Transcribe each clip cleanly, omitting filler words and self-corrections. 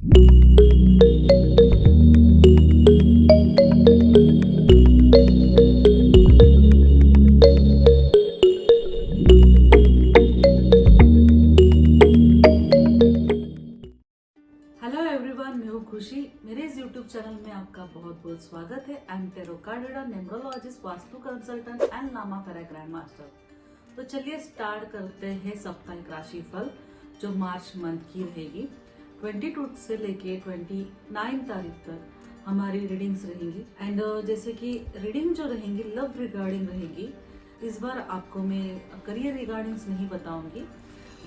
Hello everyone, मैं हूँ खुशी। मेरे इस यूट्यूब चैनल में आपका बहुत बहुत स्वागत है। I am tarot card reader, numerologist, vastu consultant and नामा फेरा ग्रैंड मास्टर। तो चलिए स्टार्ट करते हैं साप्ताहिक राशिफल जो मार्च मंथ की रहेगी। 22 से लेके 29 तारीख तक हमारी रीडिंग्स रहेंगी। एंड जैसे कि रीडिंग जो रहेंगी लव रिगार्डिंग रहेगी। इस बार आपको मैं करियर रिगार्डिंग्स नहीं बताऊंगी,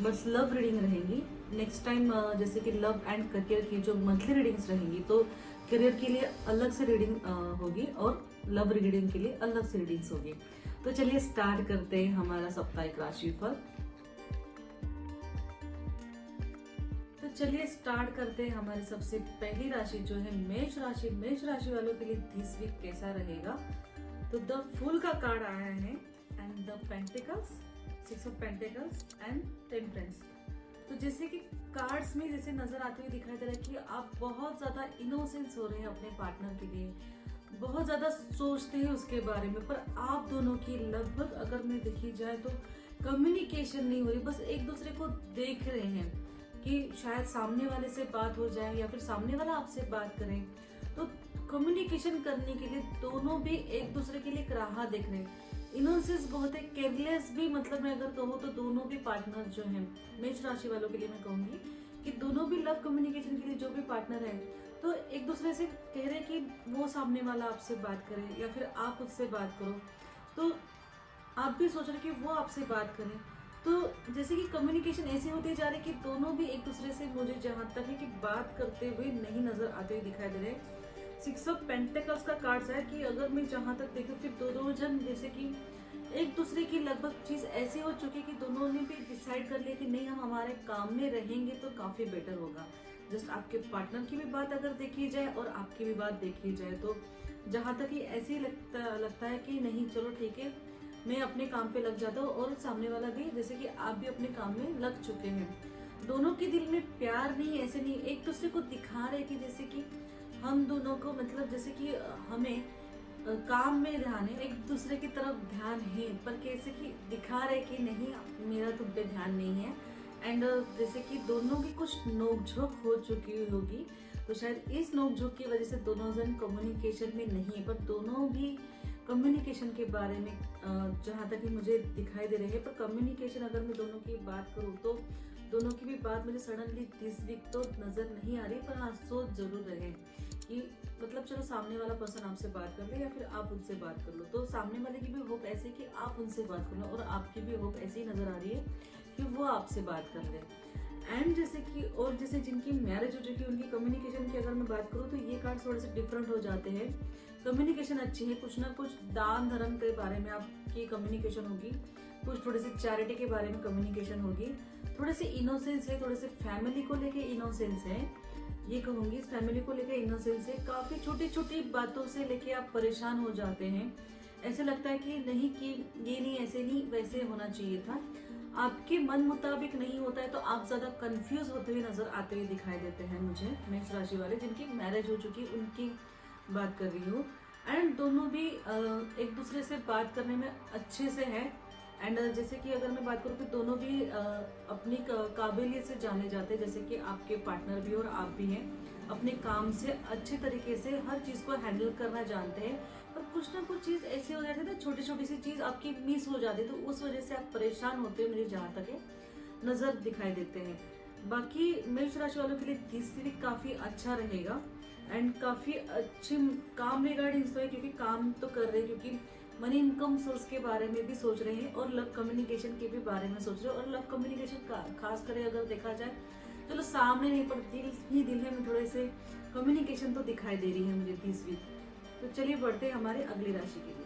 बस लव रीडिंग रहेंगी। नेक्स्ट टाइम जैसे कि लव एंड करियर की जो मंथली रीडिंग्स रहेंगी तो करियर के लिए अलग से रीडिंग होगी और लव रीडिंग के लिए अलग से रीडिंग्स होगी। तो चलिए स्टार्ट करते हैं हमारा साप्ताहिक राशिफल। तो चलिए स्टार्ट करते हैं हमारी सबसे पहली राशि जो है मेष राशि। मेष राशि वालों के लिए दिस वीक कैसा रहेगा? तो द फूल का कार्ड आया है and the pentacles, 6 of pentacles and temperance. तो जैसे कि कार्ड्स में जैसे नजर आते हुए दिखाई दे रहा है कि आप बहुत ज्यादा इनोसेंस हो रहे हैं अपने पार्टनर के लिए, बहुत ज्यादा सोचते हैं उसके बारे में, पर आप दोनों की लगभग अगर मैं देखी जाए तो कम्युनिकेशन नहीं हो रही। बस एक दूसरे को देख रहे हैं कि शायद सामने वाले से बात हो जाए या फिर सामने वाला आपसे बात करें। तो कम्युनिकेशन करने के लिए दोनों भी एक दूसरे के लिए एक राह देख रहे हैं। इनोसेंस बहुत है, केयरलेस भी, मतलब मैं अगर कहूँ तो दोनों भी पार्टनर जो हैं मेष राशि वालों के लिए मैं कहूंगी कि दोनों भी लव कम्युनिकेशन के लिए जो भी पार्टनर है तो एक दूसरे से कह रहे हैं कि वो सामने वाला आपसे बात करे या फिर आप उससे बात करो। तो आप भी सोच रहे कि वो आपसे बात करें। तो जैसे कि कम्युनिकेशन ऐसे होते जा रहे कि दोनों भी एक दूसरे से, मुझे जहां तक है कि बात करते हुए नहीं नजर आते हुए दिखाई दे रहे हैं। 6 ऑफ पेंटिकल्स का कार्ड है कि अगर मैं जहां तक देखूं कि दोनों जन जैसे कि एक दूसरे की लगभग चीज ऐसी हो चुकी कि दोनों ने भी डिसाइड कर लिया कि नहीं, हम हमारे काम में रहेंगे तो काफी बेटर होगा। जस्ट आपके पार्टनर की भी बात अगर देखी जाए और आपकी भी बात देखी जाए तो जहां तक ही ऐसे ही लगता है कि नहीं, चलो ठीक है, मैं अपने काम पे लग जाता हूँ और सामने वाला भी, जैसे कि आप भी अपने काम में लग चुके हैं। दोनों के दिल में प्यार नहीं, ऐसे नहीं, एक दूसरे को दिखा रहे कि जैसे कि हम दोनों को, मतलब जैसे कि हमें काम में ध्यान है, एक दूसरे की तरफ ध्यान है, पर कैसे कि दिखा रहे कि नहीं, मेरा तुम पे ध्यान नहीं है। एंड जैसे कि दोनों की कुछ नोकझोंक हो चुकी होगी, तो शायद इस नोकझोंक की वजह से दोनों जन कम्युनिकेशन में नहीं है, पर दोनों भी कम्युनिकेशन के बारे में जहाँ तक ही मुझे दिखाई दे रही है। पर कम्युनिकेशन अगर मैं दोनों की बात करूँ तो दोनों की भी बात मुझे सडनली दिस वीक तो नजर नहीं आ रही, पर हाँ सोच जरूर रहे कि मतलब चलो सामने वाला पर्सन आपसे बात कर ले या फिर आप उनसे बात कर लो। तो सामने वाले की भी होप ऐसे कि आप उनसे बात कर लो और आपकी भी होप ऐसी ही नजर आ रही है कि वो आपसे बात कर ले। एंड जैसे कि और जैसे जिनकी मैरिज हो चुकी है उनकी कम्युनिकेशन की अगर मैं बात करूँ तो ये कार्ड थोड़े से डिफरेंट हो जाते हैं। कम्युनिकेशन अच्छी है, कुछ ना कुछ दान धर्म के बारे में आपकी कम्युनिकेशन होगी, कुछ थोड़ी सी चैरिटी के बारे में कम्युनिकेशन होगी, थोड़े से इनोसेंस है, थोड़े से फैमिली को लेके इनोसेंस है, ये कहूंगी फैमिली को लेके इनोसेंस है। काफी छोटी छोटी बातों से लेके आप परेशान हो जाते हैं, ऐसे लगता है कि नहीं, कि ये नहीं, ऐसे नहीं, वैसे होना चाहिए था, आपके मन मुताबिक नहीं होता है, तो आप ज्यादा कंफ्यूज होते हुए नजर आते हुए दिखाई देते हैं मुझे। मेष राशि वाले जिनकी मैरिज हो चुकी है उनकी बात कर रही हूँ। एंड दोनों भी एक दूसरे से बात करने में अच्छे से है। एंड जैसे कि अगर मैं बात करूँ कि दोनों भी अपनी काबिलियत से जाने जाते हैं, जैसे कि आपके पार्टनर भी और आप भी हैं, अपने काम से अच्छे तरीके से हर चीज को हैंडल करना जानते हैं। पर कुछ ना कुछ चीज ऐसी हो जाती है ना, छोटी छोटी सी चीज आपकी मिस हो जाती है, तो उस वजह से आप परेशान होते हो, मुझे जहाँ तक है नजर दिखाई देते हैं। बाकी मेष राशि वालों के लिए तीसरी काफी अच्छा रहेगा एंड काफी अच्छी काम रिगार्डिंग है, क्योंकि काम तो कर रहे हैं, क्योंकि मनी इनकम सोर्स के बारे में भी सोच रहे हैं और लव कम्युनिकेशन के भी बारे में सोच रहे हैं। और लव कम्युनिकेशन का खास कर अगर देखा जाए, चलो सामने नहीं पर दिल ही दिल है, में थोड़े से कम्युनिकेशन तो दिखाई दे रही है मुझे 30 वीक। तो चलिए बढ़ते हैं हमारे अगली राशि के लिए।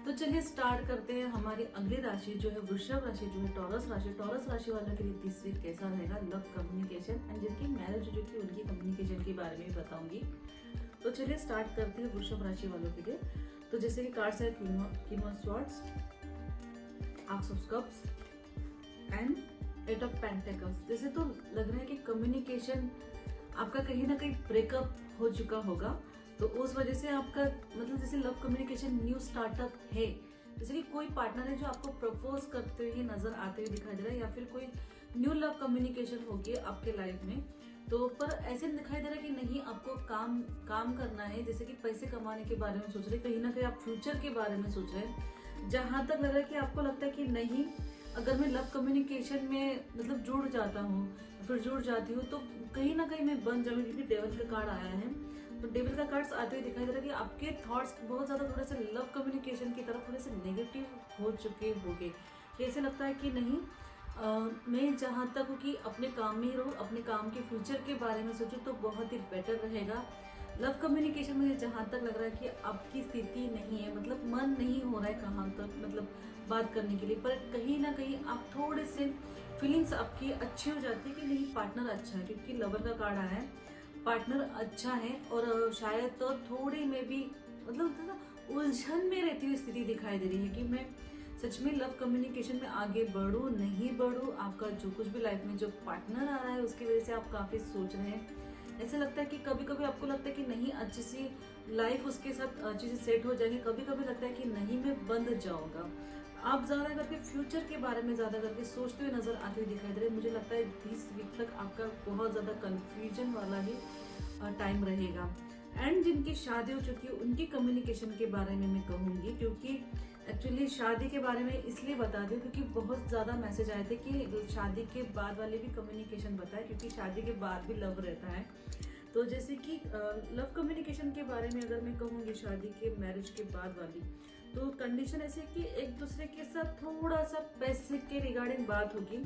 तो चलिए स्टार्ट करते हैं हमारी अगली राशि जो है वृषभ राशि, जो है टॉरस राशि। टॉरस राशि वालों के लिए 30 वीक कैसा रहेगा? लव कम्युनिकेशन एंड जिनकी मैरिज हो चुकी है उनकी कम्युनिकेशन के बारे में भी बताऊंगी। तो चलिए स्टार्ट करते हैं वृषभ राशि वालों के लिए। तो जैसे कि कार्ड्स है queen of swords, x of cups and 8 of pentacles. जैसे तो लग रहा है कि कम्युनिकेशन आपका कहीं ना कहीं ब्रेकअप हो चुका होगा, तो उस वजह से आपका मतलब जैसे लव कम्युनिकेशन न्यू स्टार्टअप है। जैसे कि कोई पार्टनर है जो आपको प्रपोज करते हुए नजर आते हुए दिखाई दे रहा है, या फिर कोई न्यू लव कम्युनिकेशन होगी आपके लाइफ में। तो पर ऐसे दिखाई दे रहा है कि नहीं, आपको काम करना है। जैसे कि पैसे कमाने के बारे में सोच रहे, कहीं ना कहीं आप फ्यूचर के बारे में सोच रहे हैं। जहां तक लग रहा है कि आपको लगता है कि नहीं, अगर मैं लव कम्युनिकेशन में मतलब जुड़ जाता हूँ फिर जुड़ जाती हूँ तो कहीं ना कहीं मैं बन जाऊंगी, क्योंकि डेविल का कार्ड आया है। तो डेविल का कार्ड्स आते हुए दिखाई दे रहा है कि आपके थॉट्स बहुत ज्यादा थोड़े से लव कम्युनिकेशन की तरफ थोड़े से नेगेटिव हो चुके होंगे। ऐसे लगता है कि नहीं, मैं जहाँ तक हूँ कि अपने काम में ही रहूँ, अपने काम के फ्यूचर के बारे में सोचूं तो बहुत ही बेटर रहेगा। लव कम्युनिकेशन में जहाँ तक लग रहा है कि आपकी स्थिति नहीं है, मतलब मन नहीं हो रहा है कहाँ तक मतलब बात करने के लिए, पर कहीं ना कहीं आप थोड़े से फीलिंग्स आपकी अच्छी हो जाती है कि नहीं, पार्टनर अच्छा है, क्योंकि लवर का कार्ड आया है, पार्टनर अच्छा है। और शायद तो थोड़ी में भी मतलब उलझन में रहती हुई स्थिति दिखाई दे रही है कि मैं सच में लव कम्युनिकेशन में आगे बढ़ूं नहीं बढ़ूं। आपका जो कुछ भी लाइफ में जो पार्टनर आ रहा है उसकी वजह से आप काफी सोच रहे हैं। ऐसा लगता है कि कभी कभी आपको लगता है कि नहीं, अच्छी सी लाइफ उसके साथ अच्छी से सेट हो जाएगी। कभी कभी लगता है कि नहीं, मैं बंद जाऊंगा। आप ज्यादा करके फ्यूचर के बारे में ज्यादा करके सोचते हुए नजर आते हुए दिखाई दे रहे हैं। मुझे लगता है 20 वीक तक आपका बहुत ज्यादा कंफ्यूजन वाला ही टाइम रहेगा। एंड जिनकी शादी हो चुकी है उनकी कम्युनिकेशन के बारे में मैं कहूंगी, क्योंकि एक्चुअली शादी के बारे में इसलिए बता दूं क्योंकि बहुत ज्यादा मैसेज आए थे कि शादी के बाद वाले भी कम्युनिकेशन बताए, क्योंकि शादी के बाद भी लव रहता है। तो जैसे कि लव कम्युनिकेशन के बारे में अगर मैं कहूँगी शादी के मैरिज के बाद वाली, तो कंडीशन ऐसे कि एक दूसरे के साथ थोड़ा सा पैसे के रिगार्डिंग बात होगी,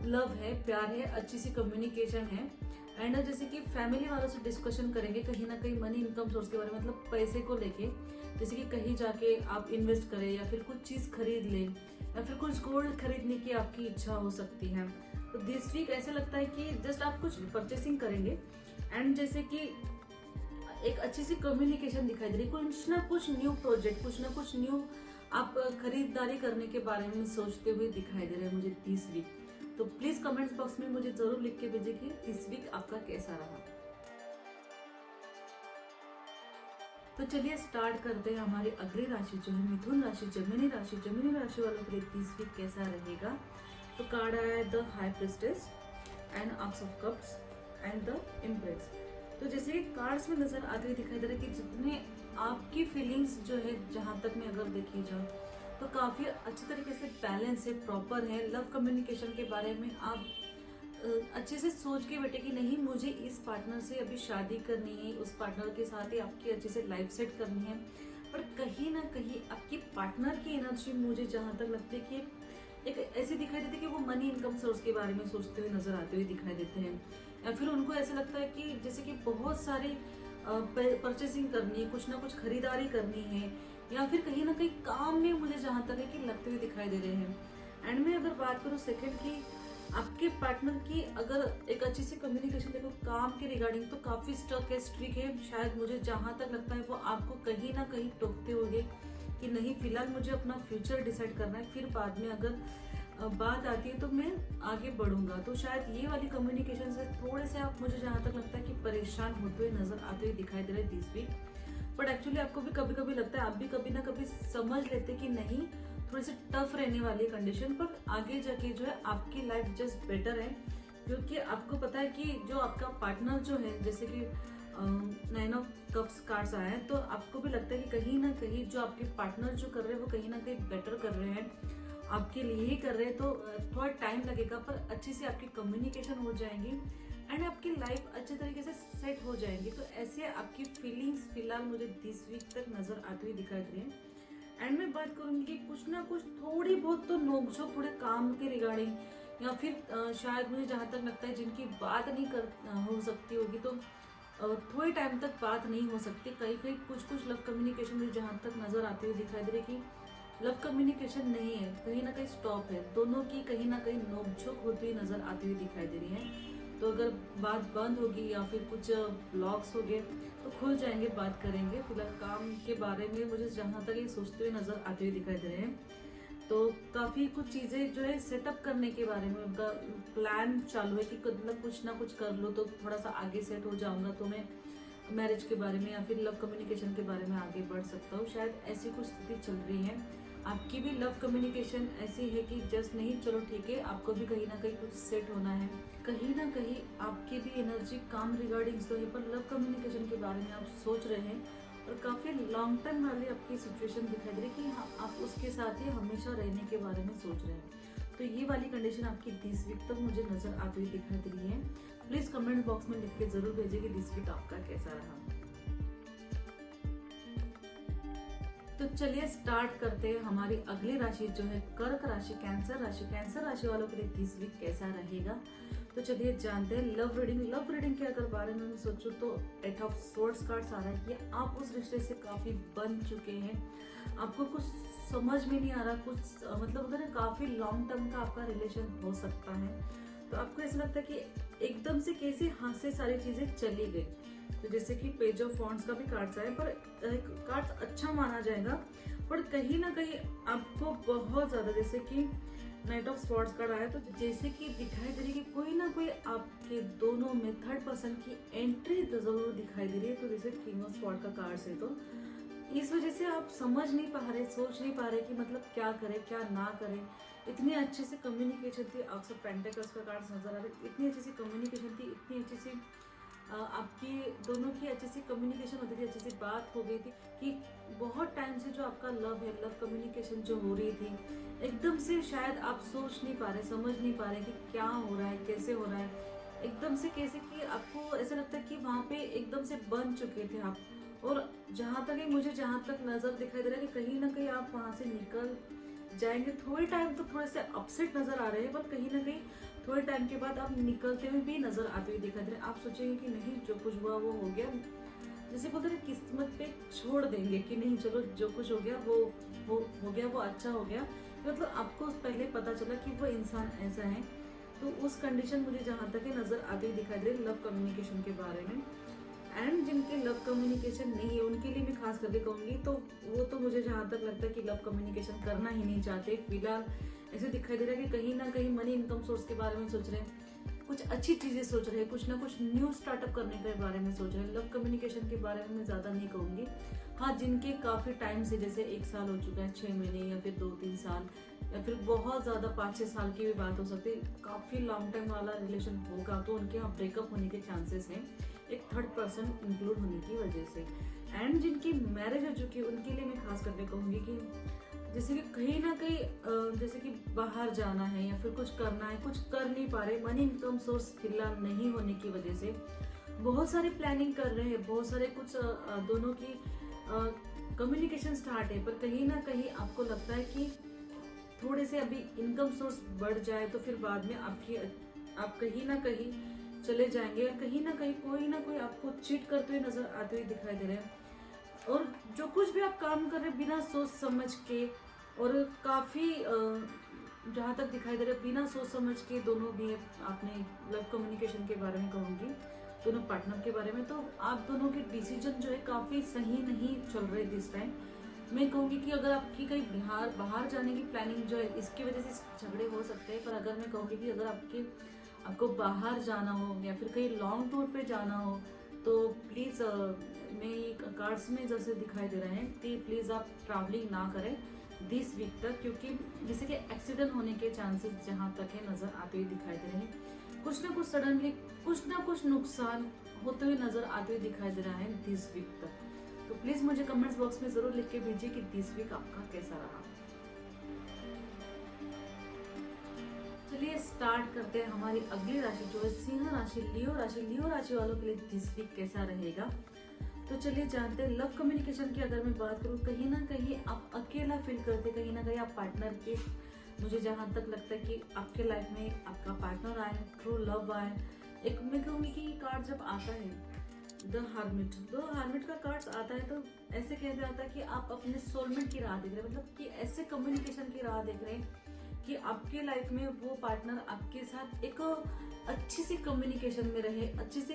लव है, प्यार है, अच्छी सी कम्युनिकेशन है। एंड जैसे कि फैमिली वालों से डिस्कशन करेंगे कहीं ना कहीं मनी इनकम सोर्स के बारे में, मतलब पैसे को लेके, जैसे कि कहीं जाके आप इन्वेस्ट करें या फिर कुछ चीज खरीद लें या फिर कुछ गोल्ड खरीदने की आपकी इच्छा हो सकती है। तो दिस वीक ऐसे लगता है कि जस्ट आप कुछ परचेसिंग करेंगे एंड जैसे कि एक अच्छी सी कम्युनिकेशन दिखाई दे रही है, कुछ ना कुछ न्यू प्रोजेक्ट, कुछ ना कुछ न्यू आप खरीदारी करने के बारे में सोचते हुए दिखाई दे रहे हैं मुझे 30 वीक। तो प्लीज कमेंट्स बॉक्स में मुझे जरूर लिख के भेजिए कि 30 वीक आपका कैसा रहा। तो चलिए स्टार्ट करते हैं हमारी अगली राशि जो है मिथुन राशि, जमिनी राशि। जमिनी राशि वालों के लिए 30 वीक कैसा रहेगा। तो कार्ड आया है the high priestess and ace of cups and the empress. तो जैसे कि कार्ड्स में नजर आते हुए दिखाई दे रहा है कि जितने आपकी फीलिंग्स जो है, जहां तक मैं अगर देखी जाऊँ तो काफी अच्छे तरीके से बैलेंस है, प्रॉपर है। लव कम्युनिकेशन के बारे में आप अच्छे से सोच के बैठे कि नहीं, मुझे इस पार्टनर से अभी शादी करनी है, उस पार्टनर के साथ ही आपकी अच्छे से लाइफ सेट करनी है। पर कहीं ना कहीं आपकी पार्टनर की एनर्जी मुझे जहां तक लगती है कि एक ऐसी दिखाई देती है कि वो मनी इनकम सोर्स के बारे में सोचते हुए नजर आते हुए दिखाई देते हैं, या फिर उनको ऐसा लगता है कि जैसे कि बहुत सारी परचेसिंग करनी है, कुछ ना कुछ खरीदारी करनी है, या फिर कहीं ना कहीं काम में मुझे जहां तक है कि लगते हुए दिखाई दे रहे हैं। एंड में अगर बात करूं सेकंड की, आपके पार्टनर की अगर एक अच्छी सी कम्युनिकेशन देखो काम के रिगार्डिंग, तो काफी स्टक है, स्ट्रिक है। शायद मुझे जहां तक लगता है वो आपको कहीं ना कहीं टोकते होंगे कि नहीं, फिलहाल मुझे अपना फ्यूचर डिसाइड करना है, फिर बाद में अगर बात आती है तो मैं आगे बढ़ूंगा। तो शायद ये वाली कम्युनिकेशन से थोड़े से आप, मुझे जहां तक लगता है कि परेशान होते हुए नजर आते हुए दिखाई दे रहे हैं दिस वीक। बट एक्चुअली आपको भी कभी कभी लगता है, आप भी कभी ना कभी समझ लेते कि नहीं, थोड़ी सी टफ रहने वाली है कंडीशन, पर आगे जाके जो है आपकी लाइफ जस्ट बेटर है, क्योंकि आपको पता है कि जो आपका पार्टनर जो है, जैसे कि 9 ऑफ कप्स कार्ड्स आए हैं, तो आपको भी लगता है कि कहीं ना कहीं जो आपके पार्टनर जो कर रहे हैं वो कहीं ना कहीं बेटर कर रहे हैं, आपके लिए ही कर रहे हैं। तो थोड़ा टाइम लगेगा पर अच्छी से आपकी कम्युनिकेशन हो जाएंगी एंड आपकी लाइफ अच्छे तरीके से सेट हो जाएंगी। तो ऐसे आपकी फीलिंग्स फिलहाल मुझे 20 वीक तक नजर आती हुई दिखाई दे रही है। एंड मैं बात करूंगी कि कुछ ना कुछ थोड़ी बहुत तो नोकझोंक थोड़े काम के रिगार्डिंग, या फिर शायद मुझे जहां तक लगता है जिनकी बात नहीं हो सकती होगी, तो थोड़े टाइम तक बात नहीं हो सकती। कहीं कहीं कुछ लव कम्युनिकेशन में जहां तक नजर आती हुई दिखाई दे रही कि लव कम्युनिकेशन नहीं है, कहीं ना कहीं स्टॉप है, दोनों की कहीं ना कहीं नोकझोंक होती हुई नजर आती हुई दिखाई दे रही है। तो अगर बात बंद होगी या फिर कुछ ब्लॉक्स हो गए तो खुल जाएंगे, बात करेंगे। फिलहाल काम के बारे में मुझे जहां तक ये सोचते हुए नजर आते हुए दिखाई दे रहे हैं। तो काफी कुछ चीजें जो है सेटअप करने के बारे में उनका प्लान चालू है कि मतलब कुछ ना कुछ कर लो तो थोड़ा सा आगे सेट हो जाऊंगा, तो मैं मैरिज के बारे में या फिर लव कम्युनिकेशन के बारे में आगे बढ़ सकता हूँ। शायद ऐसी कुछ स्थिति चल रही है। आपकी भी लव कम्युनिकेशन ऐसी है कि जस्ट नहीं चलो ठीक है, आपको भी कहीं ना कहीं कुछ सेट होना है, कहीं ना कहीं आपकी भी एनर्जी काम रिगार्डिंग तो है, पर लव कम्युनिकेशन के बारे में आप सोच रहे हैं और काफी लॉन्ग टर्म वाली आपकी सिचुएशन दिखाई दे रही है कि हाँ आप उसके साथ ही हमेशा रहने के बारे में सोच रहे हैं। तो ये वाली कंडीशन आपकी 30 वीक तक मुझे नजर आती हुई दिखाई दे रही है। प्लीज कमेंट बॉक्स में लिख के जरूर भेजिए कि 30 वीक आपका कैसा रहा। तो चलिए स्टार्ट करते हैं। हमारी अगली राशि जो है कर्क राशि, कैंसर राशि। कैंसर राशि वालों के लिए 30 वीक कैसा रहेगा, तो चलिए जानते हैं। लव रीडिंग के अगर बारे में सोचो तो 8 ऑफ सोर्ड्स कार्ड्स आ रहा है कि आप उस रिश्ते से काफी बन चुके हैं, आपको कुछ समझ में नहीं आ रहा, कुछ मतलब उधर काफी लॉन्ग टर्म का आपका रिलेशन हो सकता है। तो आपको ऐसा लगता है कि एकदम से कैसे हाथ से सारी चीजें चली गई। तो जैसे कि पेज ऑफ वॉन्ड्स का भी कार्ड्स आए, पर कार्ड्स अच्छा माना जाएगा, पर कहीं ना कहीं आपको बहुत ज्यादा, जैसे कि नाइट ऑफ स्वॉर्ड्स कार्ड आया, तो जैसे कि दिखाई दे रही है कि कोई ना कोई आपके दोनों में थर्ड पर्सन की एंट्री जरूर दिखाई दे रही है। तो जैसे किंग ऑफ स्वॉर्ड का कार्ड है, तो इस वजह से आप समझ नहीं पा रहे, सोच नहीं पा रहे कि मतलब क्या करें क्या ना करें। इतनी अच्छे से कम्युनिकेशन थी, आप सब पेंटिकल्स का कार्ड्स नजर आ रहे, इतनी अच्छी सी कम्युनिकेशन थी, इतनी अच्छी सी आपकी दोनों की अच्छी सी कम्युनिकेशन होती थी, अच्छी सी बात हो गई थी कि बहुत टाइम से जो आपका लव कम्युनिकेशन जो हो रही थी, एकदम से शायद आप सोच नहीं पा रहे, समझ नहीं पा रहे कि क्या हो रहा है, कैसे हो रहा है, एकदम से कैसे कि आपको ऐसा लगता है कि वहां पे एकदम से बन चुके थे आप। और जहां तक नजर दिखाई दे रहा है कि कहीं ना कहीं आप वहां से निकल जाएंगे। थोड़े टाइम तो थोड़े से अपसेट नजर आ रहे हैं, पर कहीं ना कहीं थोड़े टाइम के बाद आप निकलते हुए भी नजर आते हुए दिखाई दे रहे हैं। आप सोचेंगे कि नहीं जो कुछ हुआ वो हो गया, जैसे बोलते हैं किस्मत पे छोड़ देंगे कि नहीं चलो जो कुछ हो गया वो हो गया, वो अच्छा हो गया। मतलब आपको पहले पता चला कि वो इंसान ऐसा है। तो उस कंडीशन मुझे जहां तक नजर आती हुई दिखाई दे रही लव कम्युनिकेशन के बारे में। एंड जिनके लव कम्युनिकेशन नहीं है उनके लिए मैं खास करके कहूंगी, तो वो तो मुझे जहां तक लगता है कि लव कम्युनिकेशन करना ही नहीं चाहते। फिलहाल ऐसे दिखाई दे रहा है कि कहीं ना कहीं मनी इनकम सोर्स के बारे में सोच रहे हैं, कुछ अच्छी चीजें सोच रहे हैं, कुछ ना कुछ न्यू स्टार्टअप करने के बारे में सोच रहे हैं। लव कम्युनिकेशन के बारे में मैं ज्यादा नहीं कहूंगी। हाँ, जिनके काफी टाइम से, जैसे 1 साल हो चुका है, 6 महीने या फिर 2-3 साल या फिर बहुत ज्यादा 5-6 साल की भी बात हो सकती है, काफी लॉन्ग टाइम वाला रिलेशन होगा, तो उनके यहाँ ब्रेकअप होने के चांसेस हैं एक थर्ड पर्सन इंक्लूड होने की वजह से। एंड जिनकी मैरिज हो चुकी है उनके लिए मैं खास करके कहूंगी कि जैसे कि कहीं ना कहीं जैसे कि बाहर जाना है या फिर कुछ करना है, कुछ कर नहीं पा रहे, मनी इनकम सोर्स फिलहाल नहीं होने की वजह से बहुत सारी प्लानिंग कर रहे हैं, बहुत सारे कुछ दोनों की कम्युनिकेशन स्टार्ट है, पर कहीं ना कहीं आपको लगता है कि थोड़े से अभी इनकम सोर्स बढ़ जाए तो फिर बाद में आप कहीं ना कहीं चले जाएंगे, या कहीं ना कहीं कोई ना कोई आपको चीट करते हुए नजर आते हुए दिखाई दे रहे हैं। और जो कुछ भी आप काम कर रहे हैं बिना सोच समझ के, और काफी जहां तक दिखाई दे रहा है बिना सोच समझ के दोनों भी आपने लव कम्युनिकेशन के बारे में कहूंगी, दोनों पार्टनर के बारे में, तो आप दोनों के डिसीजन जो है काफी सही नहीं चल रहे दिस टाइम। मैं कहूंगी कि अगर आपकी कहीं बाहर जाने की प्लानिंग जो है इसकी वजह से झगड़े हो सकते हैं, पर अगर मैं कहूंगी कि अगर आपको बाहर जाना हो या फिर कहीं लॉन्ग टूर पे जाना हो तो प्लीज मैं कार्ड्स में जैसे दिखाई दे रहे हैं कि प्लीज आप ट्रैवलिंग ना करें 20 वीक तक, क्योंकि जैसे कि एक्सीडेंट होने के चांसेस जहां तक है नजर आते हुए दिखाई दे रहे हैं। कुछ ना कुछ सडनली कुछ ना कुछ नुकसान होते हुए नजर आते हुए दिखाई दे रहा है 30 वीक तक। तो प्लीज मुझे कमेंट्स बॉक्स में जरूर लिख के भेजिए कि 30 वीक आपका कैसा रहा। चलिए स्टार्ट करते हैं हमारी अगली राशि जो है सिंह राशि, लियो राशि। लियो राशि वालों के लिए 30 वीक कैसा रहेगा, तो चलिए जानते हैं। लव कम्युनिकेशन की अगर मैं बात करूँ, कहीं ना कहीं आप अकेला फील करते, कहीं ना कहीं आप पार्टनर के, मुझे जहां तक लगता है कि आपके लाइफ में आपका पार्टनर आए, ट्रू लव आए। एक मैं कहूंगी कि कार्ड जब आता है द हार्मिट का कार्ड्स आता है, तो ऐसे कह जाता है कि आप अपने सोलमेट की राह देख रहे हैं, मतलब कि ऐसे कम्युनिकेशन की राह देख रहे हैं कि आपके लाइफ में वो पार्टनर आपके साथ एक अच्छी सी कम्युनिकेशन में रहे, अच्छी सी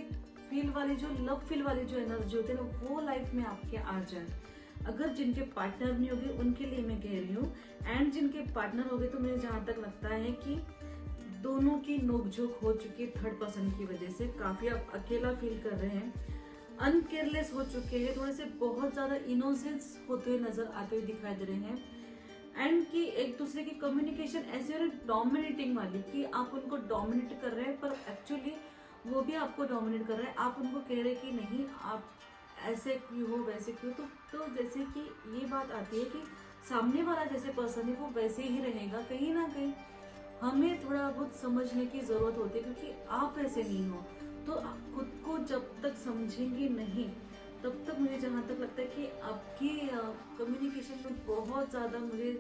फील वाली जो लव फील वाली जो एनर्जी होती है ना, वो लाइफ में आपके आ जाए। अगर जिनके पार्टनर नहीं होगे उनके लिए मैं कह रही हूँ, एंड जिनके पार्टनर हो गए तो मुझे जहां तक लगता है कि दोनों की नोकझोंक हो चुकी है थर्ड पर्सन की वजह से। काफी आप अकेला फील कर रहे हैं, अनकेयरलेस हो चुके हैं, थोड़े से बहुत ज्यादा इनोसेंस होते हुए नजर आते हुए दिखाई दे रहे हैं, एंड कि एक दूसरे की कम्युनिकेशन ऐसे हो रही है डोमिनेटिंग वाली, कि आप उनको डोमिनेट कर रहे हैं पर एक्चुअली वो भी आपको डोमिनेट कर रहे हैं। आप उनको कह रहे हैं कि नहीं आप ऐसे क्यों हो वैसे क्यों, तो जैसे कि ये बात आती है कि सामने वाला जैसे पर्सन है वो वैसे ही रहेगा। कहीं ना कहीं हमें थोड़ा बहुत समझने की जरूरत होती है, क्योंकि आप ऐसे नहीं हो। तो खुद को जब तक समझेंगे नहीं तब तक मुझे जहाँ तक लगता है कि आपकी कम्युनिकेशन में बहुत ज्यादा, मुझे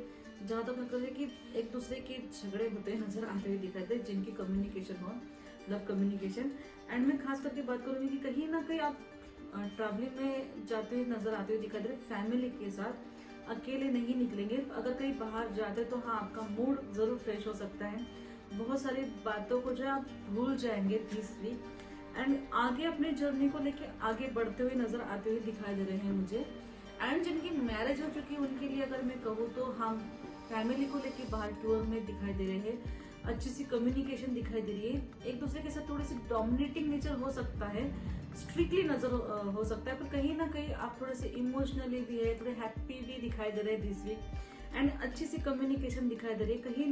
जहाँ तक लगता है कि एक दूसरे के झगड़े होते नजर आते हुए दिखाई दे, जिनकी कम्युनिकेशन हो लव कम्युनिकेशन। एंड मैं खास करके बात करूंगी कि कहीं ना कहीं आप ट्रैवलिंग में जाते हुए नजर आते हुए दिखाई दे रहे, फैमिली के साथ, अकेले नहीं निकलेंगे। अगर कहीं बाहर जाते तो हाँ आपका मूड जरूर फ्रेश हो सकता है, बहुत सारी बातों को जो आप भूल जाएंगे दिस वीक, एंड आगे अपने जर्नी को लेके आगे बढ़ते हुए नजर आते हुए दिखाई दे रहे हैं मुझे। एंड जिनकी मैरिज हो चुकी है उनके लिए अगर मैं कहूँ तो हम फैमिली को लेके बाहर टूर में दिखाई दे रहे हैं, अच्छी सी कम्युनिकेशन दिखाई दे रही है, एक दूसरे के साथ थोड़ी सी डोमिनेटिंग नेचर हो सकता है, स्ट्रिक्टली नजर हो सकता है, पर कहीं ना कहीं आप थोड़े से इमोशनली भी है, थोड़े हैप्पी भी दिखाई दे रहे हैं दिस वीक, एंड अच्छी सी कम्युनिकेशन दिखाई दे रही है। कहीं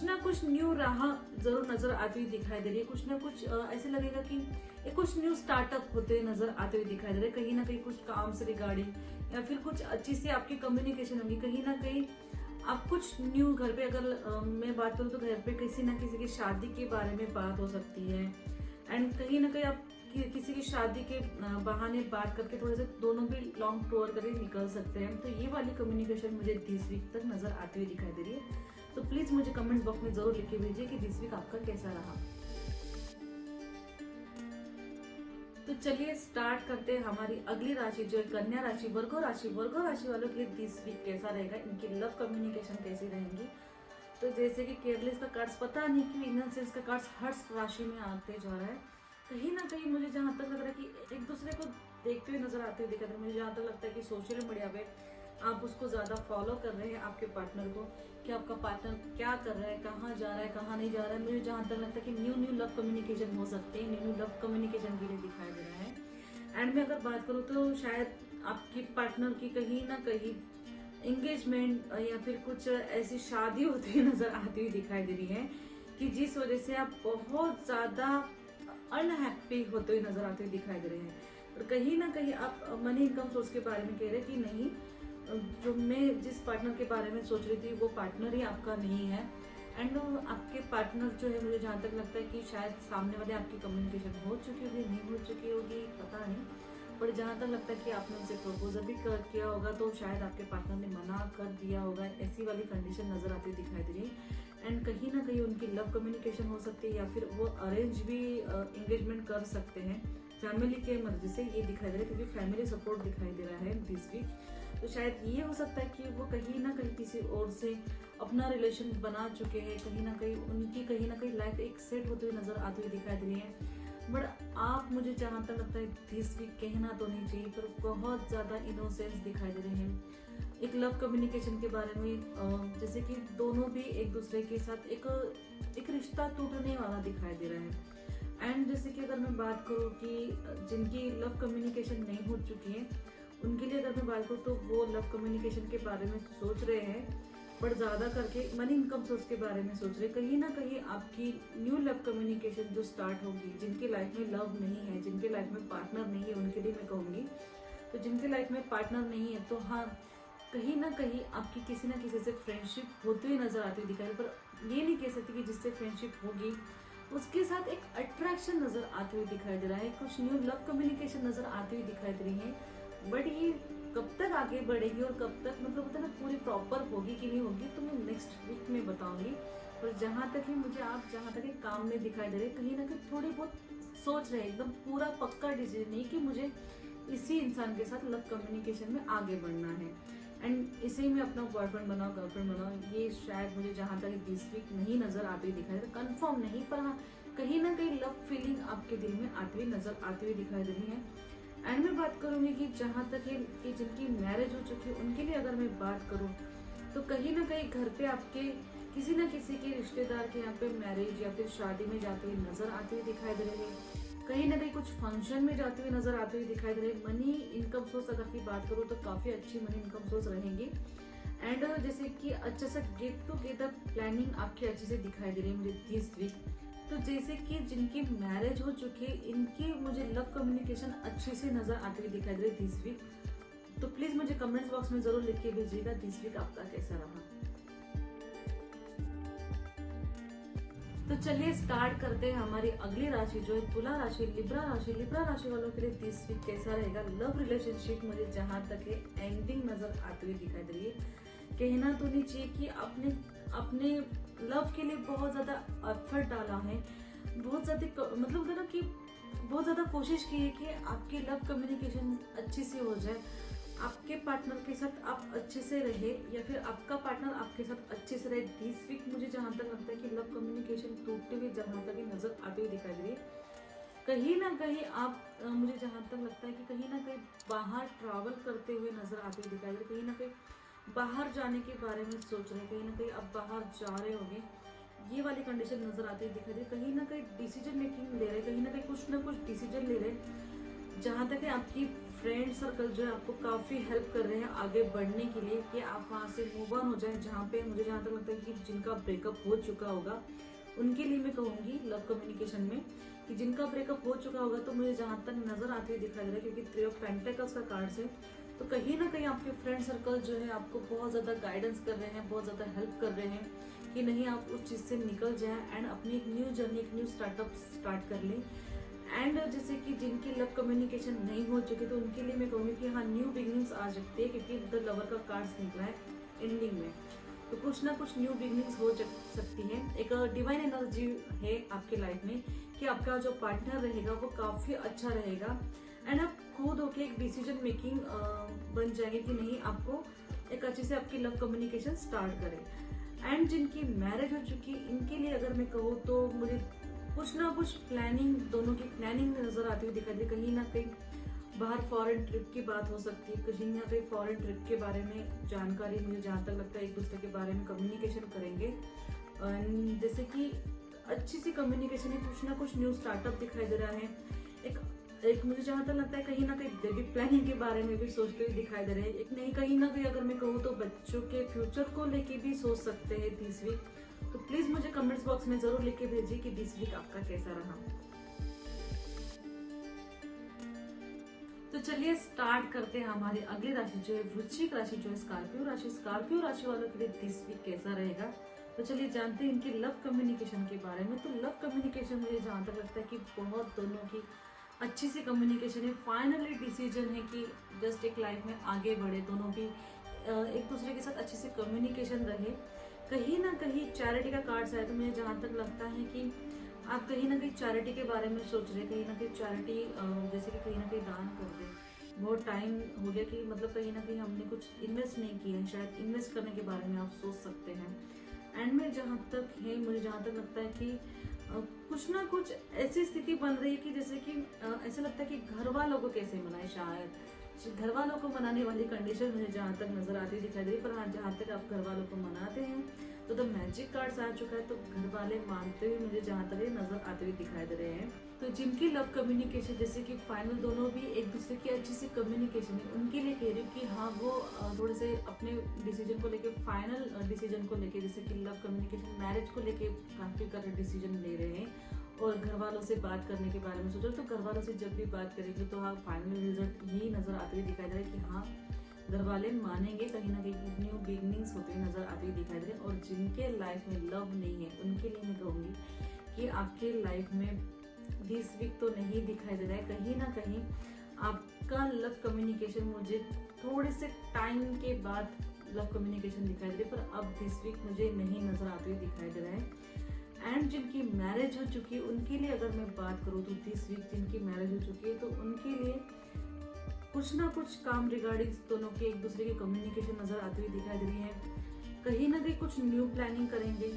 ना कुछ न्यू राह जरूर नजर आती हुई दिखाई दे रही है, कुछ ना कुछ ऐसे लगेगा कि ये कुछ न्यू स्टार्टअप होते हुए नजर आते हुए दिखाई दे रहे हैं। कहीं ना कहीं कुछ काम से रिगार्डिंग या फिर कुछ अच्छी सी आपकी कम्युनिकेशन होगी। कहीं ना कहीं आप कुछ न्यू घर पे, अगर मैं बात करूँ तो घर पे किसी ना किसी की शादी के बारे में बात हो सकती है, एंड कहीं ना कहीं आप किसी की शादी के बहाने बात करके थोड़े से दोनों भी लॉन्ग टूर करके निकल सकते हैं। तो ये वाली कम्युनिकेशन मुझे दिस वीक तक नजर आती हुई दिखाई दे रही है। तो प्लीज मुझे कमेंट्स बॉक्स में जरूर लिख के भेजिए कि दिस वीक आपका कैसा रहा। तो चलिए स्टार्ट करते हैं हमारी अगली राशि जो है कन्या राशि, वर्गो राशि। वर्गो राशि वालों के लिए दिस वीक कैसा रहेगा, इनकी लव कम्युनिकेशन कैसी रहेंगी। तो जैसे कि केयरलेस का कार्ड्स, पता नहीं क्यों इनोसेंस का कार्ड्स हर राशि में आते जा रहा है। कहीं ना कहीं मुझे जहां तक लग रहा है कि एक दूसरे को देखते हुए नजर आते हुए दिखा रहे हैं। मुझे जहां तक लगता है कि सोशल मीडिया पे आप उसको ज्यादा फॉलो कर रहे हैं, आपके पार्टनर को, कि आपका पार्टनर क्या कर रहा है, कहाँ जा रहा है, कहाँ नहीं जा रहा है। मुझे जहां तक लगता है कि न्यू लव कम्युनिकेशन हो सकते हैं, न्यू लव कम्युनिकेशन के लिए दिखाई दे रहा है। एंड मैं अगर बात करूँ तो शायद आपकी पार्टनर की कहीं ना कहीं एंगेजमेंट या फिर कुछ ऐसी शादी होती हुई नजर आती हुई दिखाई दे रही है, कि जिस वजह से आप बहुत ज्यादा अनहैप्पी होते हुए नजर आते हुए दिखाई दे रहे हैं। और कहीं ना कहीं आप मनी इनकम सोर्स के बारे में कह रहे हैं कि नहीं, जो मैं जिस पार्टनर के बारे में सोच रही थी वो पार्टनर ही आपका नहीं है। एंड आपके पार्टनर जो है, मुझे जहाँ तक लगता है कि शायद सामने वाले आपकी कम्युनिकेशन हो चुकी होगी, नहीं हो चुकी होगी पता नहीं, पर जहाँ तक लगता है कि आपने उनसे प्रपोजल भी किया होगा तो शायद आपके पार्टनर ने मना कर दिया होगा, ऐसी वाली कंडीशन नजर आती दिखाई दे रही है। एंड कहीं ना कहीं उनकी लव कम्युनिकेशन हो सकती है, या फिर वो अरेंज भी एंगेजमेंट कर सकते हैं फैमिली के मर्जी से, ये दिखाई दे रहा है, क्योंकि फैमिली सपोर्ट दिखाई दे रहा है दिस वीक। तो शायद ये हो सकता है कि वो कहीं ना कहीं किसी और से अपना रिलेशन बना चुके हैं, कहीं ना कहीं लाइफ एक सेट होते हुए नजर आती हुई दिखाई दे रही है। बट आप, मुझे जहाँ तक लगता है दिस वीक कहना तो नहीं चाहिए, पर बहुत ज्यादा इनोसेंस दिखाई दे रहे हैं एक लव कम्युनिकेशन के बारे में, जैसे कि दोनों भी एक दूसरे के साथ एक रिश्ता टूटने वाला दिखाई दे रहा है। एंड जैसे कि अगर मैं बात करूँ कि जिनकी लव कम्युनिकेशन नहीं हो चुकी है उनके लिए अगर मैं बात करूँ तो वो लव कम्युनिकेशन के बारे में सोच रहे हैं, पर ज्यादा करके मनी इनकम सोर्स के बारे में सोच रहे। कहीं ना कहीं आपकी न्यू लव कम्युनिकेशन जो स्टार्ट होगी, जिनकी लाइफ में लव नहीं है, जिनके लाइफ में पार्टनर नहीं है, उनके लिए मैं कहूंगी। तो जिनके लाइफ में पार्टनर नहीं है तो हाँ, कहीं ना कहीं आपकी किसी ना किसी से फ्रेंडशिप होती हुई नजर आती हुई दिखाई, पर ये नहीं कह सकती कि जिससे फ्रेंडशिप होगी उसके साथ एक अट्रैक्शन नजर आती हुई दिखाई दे रहा है, कुछ न्यू लव कम्युनिकेशन नजर आती हुई दिखाई दे रही है। बट ये कब तक आगे बढ़ेगी और कब तक, मतलब होता है ना, पूरी प्रॉपर होगी कि नहीं होगी, तो मैं नेक्स्ट वीक में बताऊंगी। पर जहां तक ही मुझे, आप जहां तक ही काम में दिखाई दे रहे, कहीं ना कहीं थोड़ी बहुत सोच रहे, एकदम पूरा पक्का डिसीजन नहीं कि मुझे इसी इंसान के साथ लव कम्युनिकेशन में आगे बढ़ना है एंड इसे में अपना बॉयफ्रेंड बनाओ, गर्लफ्रेंड बनाओ, ये शायद मुझे जहां तक दिस वीक नहीं नजर आती हुई दिखाई दे, कंफर्म नहीं, पर हाँ कहीं ना कहीं लव फीलिंग आपके दिल में आती हुई नजर आती हुई दिखाई दे रही है। एंड मैं बात करूंगी कि जहाँ तक है कि जिनकी मैरिज हो चुकी है उनके लिए अगर मैं बात करूँ तो कहीं ना कहीं घर पे आपके किसी न किसी के रिश्तेदार के यहाँ पे मैरिज या फिर शादी में जाते हुए नजर आते हुए दिखाई दे रहे हैं। कहीं ना कहीं कुछ फंक्शन में जाते हुए नजर आते हुए दिखाई दे रहे हैं। मनी इनकम सोर्स अगर की बात करूँ तो काफी अच्छी मनी इनकम सोर्स रहेंगी। एंड जैसे कि अच्छा सा गेट टुगेदर प्लानिंग आपकी अच्छे से दिखाई दे रही है मुझे दिस वीक। तो जैसे कि जिनकी मैरिज हो चुकी है इनकी मुझे लव कम्युनिकेशन अच्छे से नजर आते हुए दिखाई दे रही है दिस वीक। तो प्लीज मुझे कमेंट्स बॉक्स में जरूर लिख के भेजिएगा दिस वीक आपका कैसा रहा। तो चलिए स्टार्ट करते हैं हमारी अगली राशि जो है तुला राशि, लिब्रा राशि। लिब्रा राशि वालों के लिए दिस वीक कैसा रहेगा। लव रिलेशनशिप मुझे जहां तक है एंडिंग नजर आते हुए दिखाई दे रही है। कहना तो नहीं चाहिए कि अपने लव के लिए बहुत ज्यादा एफर्ट डाला है, बहुत ज्यादा मतलब ना कि बहुत ज्यादा कोशिश की है कि आपकी लव कम्युनिकेशन अच्छी से हो जाए, आपके पार्टनर के साथ आप अच्छे से रहे या फिर आपका पार्टनर आपके साथ अच्छे से रहे। दिस वीक मुझे जहां तक लगता है कि लव कम्युनिकेशन टूटते हुए जहां तक नजर आते हुए दिखाई दे रही है। कहीं ना कहीं आप मुझे जहां तक लगता है कि कहीं ना कहीं बाहर ट्रैवल करते हुए नजर आते हुए दिखाई दे रहे, कहीं ना कहीं बाहर जाने के बारे में सोच रहे हैं, कहीं ना कहीं आप बाहर जा रहे होंगे, ये वाली कंडीशन नजर आती है दिखाई दे। कहीं ना कहीं डिसीजन मेकिंग ले रहे, कहीं ना कहीं कुछ ना कुछ डिसीजन ले रहे। जहां तक है आपकी फ्रेंड सर्कल जो है आपको काफी हेल्प कर रहे हैं आगे बढ़ने के लिए कि आप वहां से मूव ऑन हो जाए। जहाँ पे मुझे जहां तक लगता है कि जिनका ब्रेकअप हो चुका होगा उनके लिए मैं कहूंगी लव कम्युनिकेशन में कि जिनका ब्रेकअप हो चुका होगा तो मुझे जहां तक नजर आती हुई दिखाई दे रहा है क्योंकि 3 ऑफ पेंटिकल्स का कार्ड है। तो कहीं ना कहीं आपके फ्रेंड सर्कल जो है आपको बहुत ज्यादा गाइडेंस कर रहे हैं, बहुत ज्यादा हेल्प कर रहे हैं कि नहीं आप उस चीज से निकल जाए एंड अपनी एक न्यू जर्नी, एक न्यू स्टार्टअप स्टार्ट कर लें। एंड जैसे कि जिनकी लव कम्युनिकेशन नहीं हो चुकी तो उनके लिए मैं कहूँगी कि हाँ न्यू बिगनिंग्स आ सकती है क्योंकि द लवर का कार्ड्स निकला है एंडिंग में। तो कुछ ना कुछ न्यू बिगनिंग्स हो सकती है। एक डिवाइन एनर्जी है आपके लाइफ में कि आपका जो पार्टनर रहेगा वो काफी अच्छा रहेगा एंड आप खुद होके एक डिसीजन मेकिंग बन जाएंगे कि नहीं आपको एक अच्छे से आपकी लव कम्युनिकेशन स्टार्ट करें। एंड जिनकी मैरिज हो चुकी इनके लिए अगर मैं कहूँ तो मुझे कुछ ना कुछ प्लानिंग, दोनों की प्लानिंग नजर आती हुई दिखाई दे। कहीं ना कहीं बाहर फॉरेन ट्रिप की बात हो सकती है, कहीं ना कहीं फॉरेन ट्रिप के बारे में जानकारी मुझे जहाँ तक लगता है एक दूसरे के बारे में कम्युनिकेशन करेंगे। जैसे कि अच्छी सी कम्युनिकेशन है, कुछ ना कुछ न्यू स्टार्टअप दिखाई दे रहा है। एक मुझे जहाँ तक लगता है कहीं ना कहीं बेबी प्लानिंग के बारे में भी सोचते हुए दिखाई दे रहे हैं। एक नहीं कहीं ना कहीं अगर मैं कहूँ तो बच्चों के फ्यूचर को लेके भी सोच सकते हैं दिस वीक। तो प्लीज मुझे कमेंट्स बॉक्स में जरूर लिख के भेजिए कि दिस वीक आपका कैसा रहा। तो चलिए स्टार्ट करते हैं हमारी अगली राशि जो है वृश्चिक राशि, जो है स्कॉर्पियो राशि। स्कॉर्पियो राशि वालों के लिए दिस वीक कैसा रहेगा तो चलिए जानते हैं इनकी लव कम्युनिकेशन के बारे में। तो लव कम्युनिकेशन मुझे जहाँ तक लगता है कि बहुत दोनों की अच्छी सी कम्युनिकेशन है। फाइनली डिसीजन है कि जस्ट एक लाइफ में आगे बढ़े, दोनों भी एक दूसरे के साथ अच्छे से कम्युनिकेशन रहे। कहीं ना कहीं चैरिटी का कार्ड्स आया तो मुझे जहाँ तक लगता है कि आप कहीं ना कहीं चैरिटी के बारे में सोच रहे, कहीं ना कहीं चैरिटी जैसे कि कहीं ना कहीं दान कर दे। बहुत टाइम हो गया कि मतलब कहीं ना कहीं हमने कुछ इन्वेस्ट नहीं किया है, शायद इन्वेस्ट करने के बारे में आप सोच सकते हैं। एंड में जहाँ तक है मुझे जहाँ तक लगता है कि कुछ ना कुछ ऐसी स्थिति बन रही है कि जैसे कि ऐसा लगता है कि घर वालों को कैसे मनाए, शायद घर वालों को मनाने वाली कंडीशन मुझे जहाँ तक नजर आती दिखाई दे रही। पर हाँ जहाँ तक आप घर वालों को मनाते हैं तो द मैजिक कार्ड्स आ चुका है, तो घर वाले मानते हुए मुझे जहाँ तक नजर आते हुए दिखाई दे रहे हैं। तो जिनकी लव कम्युनिकेशन जैसे कि फाइनल दोनों भी एक दूसरे की अच्छी सी कम्युनिकेशन है उनके लिए कह रही हूँ कि हाँ वो थोड़े से अपने डिसीजन को लेके, फाइनल डिसीजन को लेके, जैसे कि लव कम्युनिकेशन मैरिज को लेके काफी कर डिसीजन ले रहे हैं और घर वालों से बात करने के बारे में सोच रहे। तो घर वालों से जब भी बात करेंगे तो हाँ फाइनल रिजल्ट यही नजर आते हुए दिखाई दे रहा है कि हाँ घर वाले मानेंगे, कहीं ना कहीं न्यू बिगनिंग्स होते हुए नजर आते हुए दिखाई दे रहे हैं। और जिनके लाइफ में लव नहीं है उनके लिए मैं कहूँगी कि आपके लाइफ में दिस वीक तो नहीं दिखाई दे रहा है। कहीं ना कहीं आपका लव कम्युनिकेशन मुझे थोड़े से टाइम के बाद लव कम्युनिकेशन दिखाई दे रही है, पर अब दिस वीक मुझे नहीं नजर आते हुए दिखाई दे रहा है। एंड जिनकी मैरिज हो चुकी है उनके लिए अगर मैं बात करूँ तो दिस वीक जिनकी मैरिज हो चुकी है तो उनके लिए कुछ ना कुछ काम रिगार्डिंग दोनों की एक दूसरे की कम्युनिकेशन नजर आती हुई दिखाई दे रही है। कहीं ना कहीं कुछ न्यू प्लानिंग करेंगे,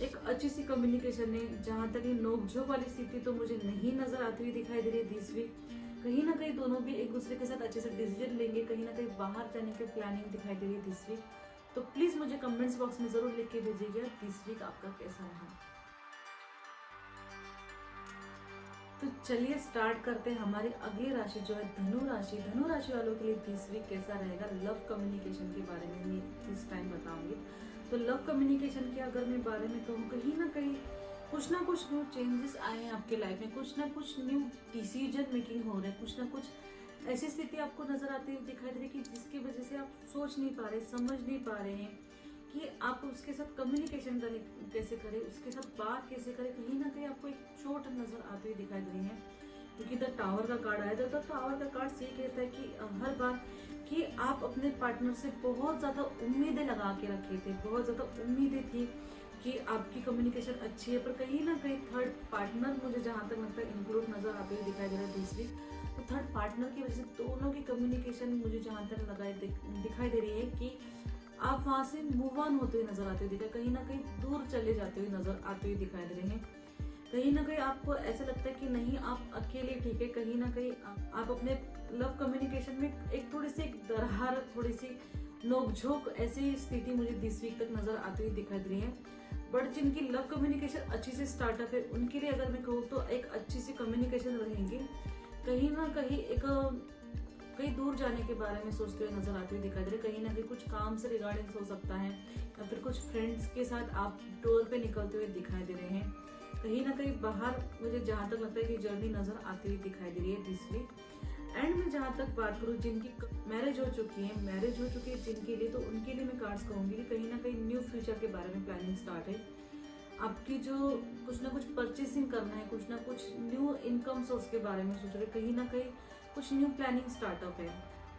एक अच्छी सी कम्युनिकेशन है। जहाँ तक नोकझोंक वाली स्थिति तो मुझे नहीं नजर आती हुई दिखाई दे रही है दिस वीक। कहीं ना कहीं दोनों भी एक दूसरे के साथ अच्छे से डिसीजन लेंगे, कहीं ना कहीं बाहर जाने की प्लानिंग दिखाई दे रही है दिस वीक। तो प्लीज मुझे कमेंट्स बॉक्स में जरूर लिख के भेजिएगा दिस वीक आपका कैसा रहा। तो चलिए स्टार्ट करते हैं हमारी अगली राशि जो है धनु राशि। धनु राशि वालों के लिए दिस वीक कैसा रहेगा, लव कम्युनिकेशन के बारे में मैं इस टाइम बताऊंगी। तो लव कम्युनिकेशन के अगर मैं बारे में कहूँ, कहीं ना कहीं कुछ ना कुछ न्यू चेंजेस आए हैं आपके लाइफ में, कुछ ना कुछ न्यू डिसीजन मेकिंग हो रहे हैं, कुछ ना कुछ ऐसी स्थिति आपको नजर आती हुई दिखाई दे रही है कि जिसकी वजह से आप सोच नहीं पा रहे, समझ नहीं पा रहे हैं कि आप उसके साथ कम्युनिकेशन करें कैसे करें, उसके साथ बात कैसे करें। कहीं ना कहीं आपको एक चोट नजर आती हुई दिखाई दे रही है, क्योंकि द टावर का कार्ड आया था। द टावर का कार्ड ये कहता है कि हर बार कि आप अपने पार्टनर से बहुत ज्यादा उम्मीदें लगा के रखे थे, बहुत ज्यादा उम्मीदें थी कि आपकी कम्युनिकेशन अच्छी है, पर कहीं ना कहीं थर्ड पार्टनर मुझे जहां तक लगता है इंक्लूड नजर आते हुए दिखाई दे रहा है दूसरी। तो थर्ड पार्टनर की वजह से दोनों की कम्युनिकेशन मुझे जहां तक दिखाई दे रही है कि आप वहां से मूव ऑन होते हुए नजर आते हुए दिखाई, कहीं ना कहीं दूर चले जाते हुए नजर आते हुए दिखाई दे रहे हैं। कहीं ना कहीं आपको ऐसा लगता है कि नहीं आप अकेले ठीक है, कहीं ना कहीं आप अपने लव कम्युनिकेशन में एक थोड़ी सी एक दरार, थोड़ी सी नोकझोंक ऐसी स्थिति मुझे दिस वीक तक नजर आती हुई दिखाई दे रही है। बट जिनकी लव कम्युनिकेशन अच्छी से स्टार्टअप है उनके लिए अगर मैं कहूँ तो एक अच्छी सी कम्युनिकेशन रहेंगे, कहीं ना कहीं एक कहीं दूर जाने के बारे में सोचते हुए नजर आते हुए दिखाई दे रहे, कहीं ना कहीं कुछ काम से रिगार्डिंग हो सकता है या फिर कुछ फ्रेंड्स के साथ आप टूर पे निकलते हुए दिखाई दे रहे हैं। कहीं ना कहीं बाहर मुझे जहां तक लगता है कि जर्नी नजर आती हुई दिखाई दे रही है दिस वीक। एंड में जहां तक बात करूं जिनकी मैरिज हो चुकी है जिनके लिए, तो उनके लिए मैं कार्ड्स कहूंगी कि कहीं ना कहीं न्यू फ्यूचर के बारे में प्लानिंग स्टार्ट है। आपकी जो कुछ ना कुछ परचेसिंग करना है, कुछ ना कुछ न्यू इनकम सोर्स के बारे में सोच रहे, कहीं ना कहीं कुछ न्यू प्लानिंग स्टार्टअप है।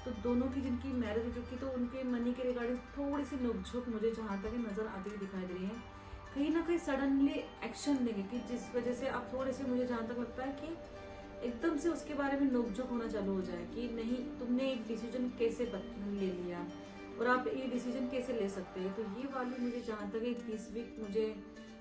तो दोनों की जिनकी मैरिज हो चुकी, तो उनके मनी के रिगार्डिंग थोड़ी सी नोकझोंक मुझे जहां तक नजर आती हुई दिखाई दे रही है। कहीं ना कहीं सडनली एक्शन लेंगे कि जिस वजह से आप थोड़े से, मुझे जहां तक लगता है कि एकदम से उसके बारे में नोकझोंक होना चालू हो जाए कि नहीं तुमने एक डिसीजन कैसे ले लिया और आप ये डिसीजन कैसे ले सकते हैं। तो ये वाली मुझे जहां तक दिस वीक मुझे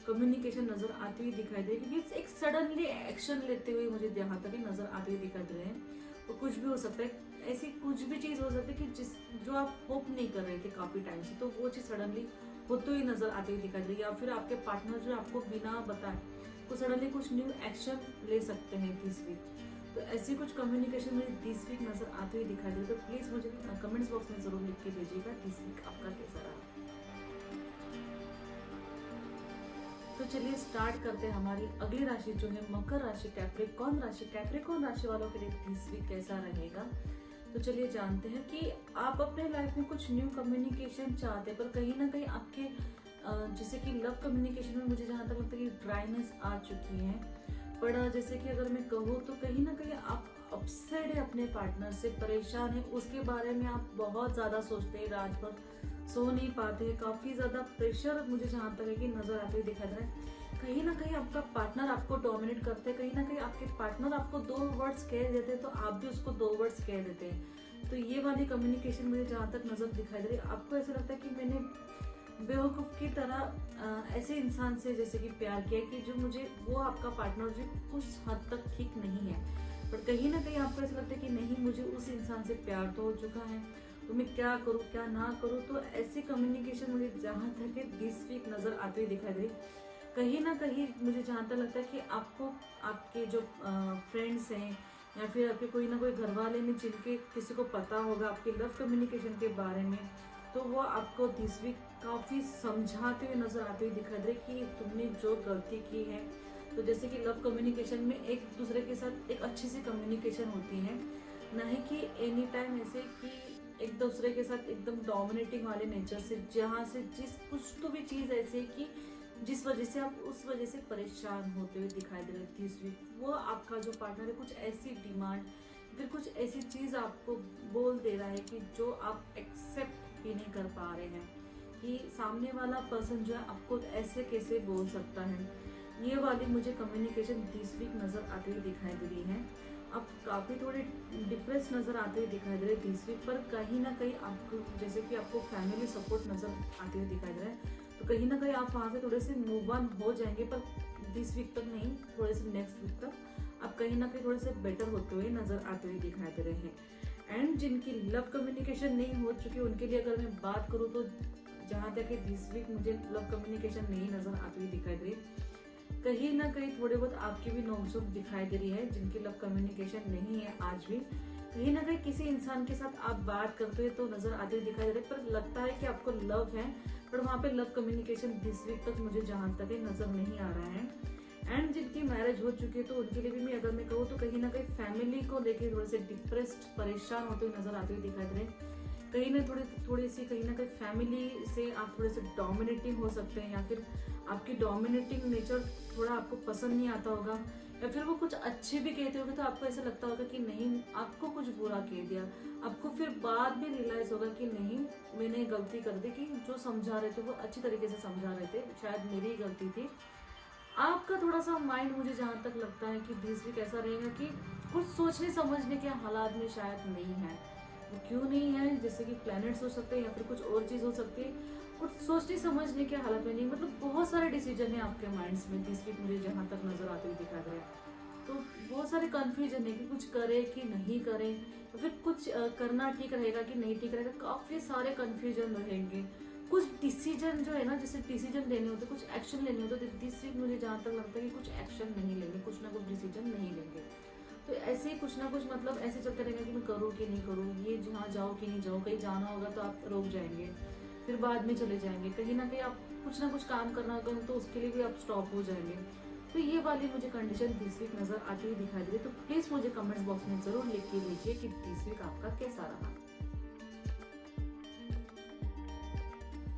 कम्युनिकेशन नजर आती हुई दिखाई दे रही है, क्योंकि एक सडनली एक्शन लेते हुए मुझे जहां तक नजर आती हुई दिखाई दे रहे हैं। तो कुछ भी हो सकता है, ऐसी कुछ भी चीज हो सकती है कि जो आप होप नहीं कर रहे थे काफी टाइम से, तो वो चीज सडनली होते हुए नजर आती हुई दिखाई दे रही है। या फिर आपके पार्टनर जो आपको बिना बताए तो सडनली कुछ न्यू एक्शन ले सकते हैं दिस वीक। तो ऐसी कुछ कम्युनिकेशन मुझे दिस वीक नजर आती हुई दिखाई दे रही है। तो प्लीज मुझे कमेंट्स बॉक्स में जरूर लिख के भेजिएगा दिस वीक आपका कैसा रहा। तो चलिए स्टार्ट करते हैं हमारी अगली राशि जो है मकर राशि, कैप्रिकॉर्न राशि। कैप्रिकॉर्न राशि वालों के लिए दिस वीक कैसा रहेगा, तो चलिए जानते हैं कि आप अपने लाइफ में कुछ न्यू कम्युनिकेशन चाहते हैं, पर कहीं ना कहीं आपके जैसे कि लव कम्युनिकेशन में मुझे जहां तक लगता है कि ड्राइनेस आ चुकी है। पर जैसे कि अगर मैं कहूँ तो कहीं ना कहीं आप अपसेट है अपने पार्टनर से, परेशान है, उसके बारे में आप बहुत ज्यादा सोचते हैं, रात भर सो नहीं पाते हैं, काफी ज्यादा प्रेशर मुझे जहां तक है कि नजर आते हुए दिखाई दे रहा है। कहीं ना कहीं आपका पार्टनर आपको डोमिनेट करते हैं, कहीं ना कहीं आपके पार्टनर आपको 2 वर्ड्स कह देते हैं तो आप भी उसको 2 वर्ड्स कह देते हैं। तो ये वाली कम्युनिकेशन मुझे जहां तक नजर दिखाई दे रही है, आपको ऐसा लगता है कि मैंने बेवकूफ की तरह ऐसे इंसान से जैसे कि प्यार किया कि जो मुझे वो आपका पार्टनर जो कुछ हद तक ठीक नहीं है, पर कहीं ना कहीं आपको ऐसा लगता है कि नहीं मुझे उस इंसान से प्यार तो हो चुका है, तो मैं क्या करूँ क्या ना करूँ। तो ऐसी कम्युनिकेशन मुझे जहां तक दिस वीक नजर आती हुई दिखाई दे रही। कहीं ना कहीं मुझे जहां तक लगता है कि आपको आपके जो फ्रेंड्स हैं या फिर आपके कोई ना कोई घर वाले में जिनके किसी को पता होगा आपके लव कम्युनिकेशन के बारे में, तो वो आपको दिस वीक काफी समझाते हुए नजर आते हुए दिखाई दे कि तुमने जो गलती की है। तो जैसे कि लव कम्युनिकेशन में एक दूसरे के साथ एक अच्छी सी कम्युनिकेशन होती है, ना ही कि एनी टाइम ऐसे कि एक दूसरे के साथ एकदम डोमिनेटिंग वाले नेचर से, जहाँ से जिस कुछ तो भी चीज ऐसे कि जिस वजह से आप उस वजह से परेशान होते हुए दिखाई दे रहे थे दिस वीक। वो आपका जो पार्टनर है कुछ ऐसी डिमांड फिर कुछ ऐसी चीज आपको बोल दे रहा है कि जो आप एक्सेप्ट भी नहीं कर पा रहे हैं, कि सामने वाला पर्सन जो है आपको ऐसे कैसे बोल सकता है। ये वाली मुझे कम्युनिकेशन दिस वीक नजर आती हुई दिखाई दे रही है। आप काफी थोड़े डिप्रेस नजर आते हुए दिखाई दे रहे दिस वीक, पर कहीं ना कहीं आपको जैसे कि आपको फैमिली सपोर्ट नजर आते हुए दिखाई दे रहा है, तो कहीं ना कहीं आप वहां से थोड़े से मूव ऑन हो जाएंगे, पर दिस वीक तक नहीं, थोड़े से नेक्स्ट वीक तक आप कहीं ना कहीं थोड़े से बेटर होते हुए नजर आते हुए दिखाई दे रहे हैं। एंड जिनकी लव कम्युनिकेशन नहीं हो चुकी उनके लिए अगर मैं बात करूँ तो जहाँ तक दिस वीक मुझे लव कम्युनिकेशन नहीं नजर आती हुई दिखाई दे रही। कहीं ना कहीं थोड़े बहुत आपकी भी नोकझोंक दिखाई दे रही है। जिनकी लव कम्युनिकेशन नहीं है आज भी कहीं ना कहीं किसी इंसान के साथ आप बात करते हुए तो नजर आते हुए दिखाई दे रहे, पर लगता है कि आपको लव है, पर वहाँ पे लव कम्युनिकेशन दिस वीक तक मुझे जहाँ तक नजर नहीं आ रहा है। एंड जिनकी मैरिज हो चुकी है तो उनके लिए भी मैं अगर मैं कहूँ तो कहीं ना कहीं फैमिली को लेके थोड़े से डिप्रेस्ड परेशान होते हुए नजर आते हुए दिखाई दे रहे। कहीं ना थोड़ी सी कहीं ना कहीं फैमिली से आप थोड़े से डोमिनेटिंग हो सकते हैं, या फिर आपकी डोमिनेटिंग नेचर थोड़ा आपको पसंद नहीं आता होगा, या फिर वो कुछ अच्छे भी कहते होंगे तो आपको ऐसा लगता होगा कि नहीं आपको कुछ बुरा कह दिया। आपको फिर बाद में रियलाइज होगा कि नहीं मैंने गलती कर दी, कि जो समझा रहे थे वो अच्छी तरीके से समझा रहे थे, शायद मेरी ही गलती थी। आपका थोड़ा सा माइंड मुझे जहाँ तक लगता है कि दिस वीक ऐसा रहेगा कि कुछ सोचने समझने के हालात में शायद नहीं है। वो क्यों नहीं है, जैसे कि प्लैनेट्स हो सकते हैं या फिर कुछ और चीज हो सकती है, कुछ सोचने समझने के हालत में नहीं। मतलब बहुत सारे डिसीजन है आपके माइंड्स में दिस वीक मुझे जहाँ तक नजर आते हुए दिखा रहा है। तो बहुत सारे कंफ्यूजन है कि कुछ करे कि नहीं करे, या फिर कुछ करना ठीक रहेगा कि नहीं ठीक रहेगा। काफी सारे कंफ्यूजन रहेंगे। कुछ डिसीजन जो है ना, जैसे डिसीजन लेने होते, कुछ एक्शन लेने होते, दिस वीक मुझे जहाँ तक लगता है कि कुछ एक्शन नहीं लेंगे, कुछ ना कुछ डिसीजन नहीं लेंगे। तो ऐसे ही कुछ ना कुछ मतलब ऐसे चलते रहेगा कि मैं करूँ कि नहीं करूँ, ये जहाँ जाओ कि नहीं जाओ, कहीं जाना होगा तो आप रुक जाएंगे, फिर बाद में चले जाएंगे, कहीं ना कहीं आप कुछ ना कुछ काम करना होगा तो उसके लिए भी आप स्टॉप हो जाएंगे। तो ये वाली मुझे कंडीशन दिस वीक नजर आती हुई दिखाई दे रही। तो प्लीज मुझे कमेंट्स बॉक्स में जरूर लिख के दीजिए कि दिस वीक आपका कैसा रहा।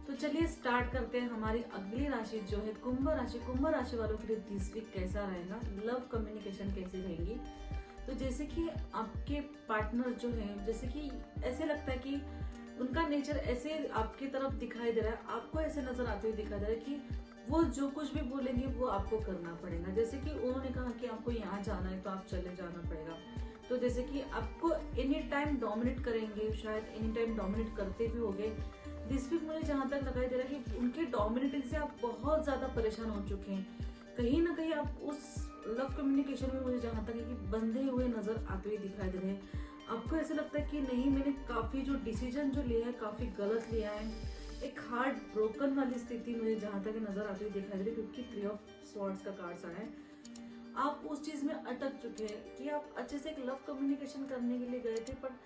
तो चलिए स्टार्ट करते हैं हमारी अगली राशि जो है कुंभ राशि। कुंभ राशि वालों के लिए दिस वीक कैसा रहेगा, लव कम्युनिकेशन कैसी रहेंगी। तो जैसे कि आपके पार्टनर जो है, जैसे कि ऐसे लगता है कि उनका नेचर ऐसे आपकी तरफ दिखाई दे रहा है, आपको ऐसे नजर आते हुए दिखाई दे रहा है कि वो जो कुछ भी बोलेंगे वो आपको करना पड़ेगा। जैसे कि उन्होंने कहा कि आपको यहाँ जाना है तो आप चले जाना पड़ेगा। तो जैसे कि आपको एनी टाइम डोमिनेट करेंगे, शायद एनी टाइम डोमिनेट करते भी होंगे। दिस वीक मुझे जहां तक दिखाई दे रहा है कि उनके डोमिनेटिंग से आप बहुत ज्यादा परेशान हो चुके हैं। कहीं ना कहीं आप उस लव कम्युनिकेशन में मुझे जहां तक है कि बंधे हुए नजर आते हुए दिखाई दे रहे हैं। आपको ऐसा लगता है कि नहीं मैंने काफी जो डिसीजन जो लिया है काफी गलत लिया है। एक हार्ट ब्रोकन वाली स्थिति मुझे जहां तक नजर आती हुई दिखाई दे रही है, क्योंकि 3 ऑफ स्वॉर्ड्स का कार्ड्स आया है। आप उस चीज में अटक चुके हैं कि आप अच्छे से एक लव कम्युनिकेशन करने के लिए गए थे, पर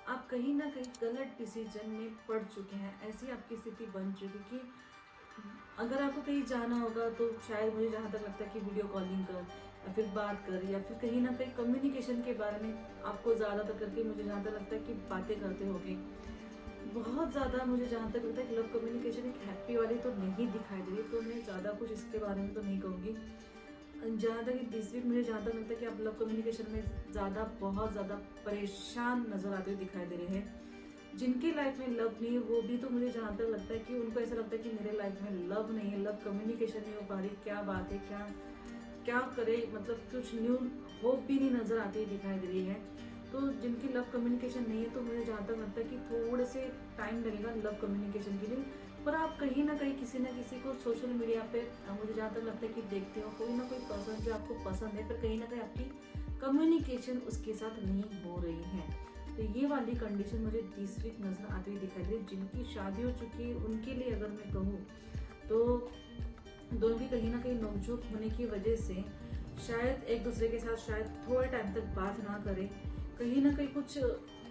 आप कहीं ना कहीं गलत डिसीजन में पड़ चुके हैं। ऐसी आपकी स्थिति बन चुकी कि अगर आपको कहीं जाना होगा तो शायद मुझे जहाँ तक लगता है कि वीडियो कॉलिंग कर या फिर बात कर, या फिर कहीं ना कहीं कम्युनिकेशन के बारे में आपको ज़्यादातर करके मुझे जहाँ तक लगता है कि बातें करते होंगे बहुत ज़्यादा। मुझे जहाँ तक लगता है कि लव कम्युनिकेशन एक हैप्पी वाली तो नहीं दिखाई दे रही, तो मैं ज़्यादा कुछ इसके बारे में तो नहीं कहूँगी। जहाँ तक दिस वीक मुझे जहाँ तक लगता है कि आप लव कम्युनिकेशन में ज़्यादा बहुत ज़्यादा परेशान नजर आते हुए दिखाई दे रहे हैं। जिनकी लाइफ में लव नहीं है वो भी, तो मुझे जहाँ तक लगता है कि उनको ऐसा लगता है कि मेरे लाइफ में लव नहीं है, लव कम्युनिकेशन नहीं हो पा रही, क्या बात है, क्या क्या करे, मतलब कुछ न्यू होप भी नहीं नजर आती दिखाई दे रही है। तो जिनकी लव कम्युनिकेशन नहीं है तो मुझे जहाँ तक लगता है कि थोड़े से टाइम लगेगा लव कम्युनिकेशन के लिए। पर आप कहीं ना कहीं किसी ना किसी को सोशल मीडिया पे मुझे जहाँ तक लगता है कि देखते हो कोई ना कोई पर्सन जो आपको पसंद है, पर कहीं ना कहीं आपकी कम्युनिकेशन उसके साथ नहीं हो रही है। तो ये वाली कंडीशन मुझे दिस वीक नजर आती हुई दिखाई दे रही। जिनकी शादी हो चुकी है उनके लिए अगर मैं कहूँ तो दोनों की कहीं ना कहीं नोकझोंक होने की वजह से शायद एक दूसरे के साथ शायद थोड़े टाइम तक बात ना करें। कहीं ना कहीं कुछ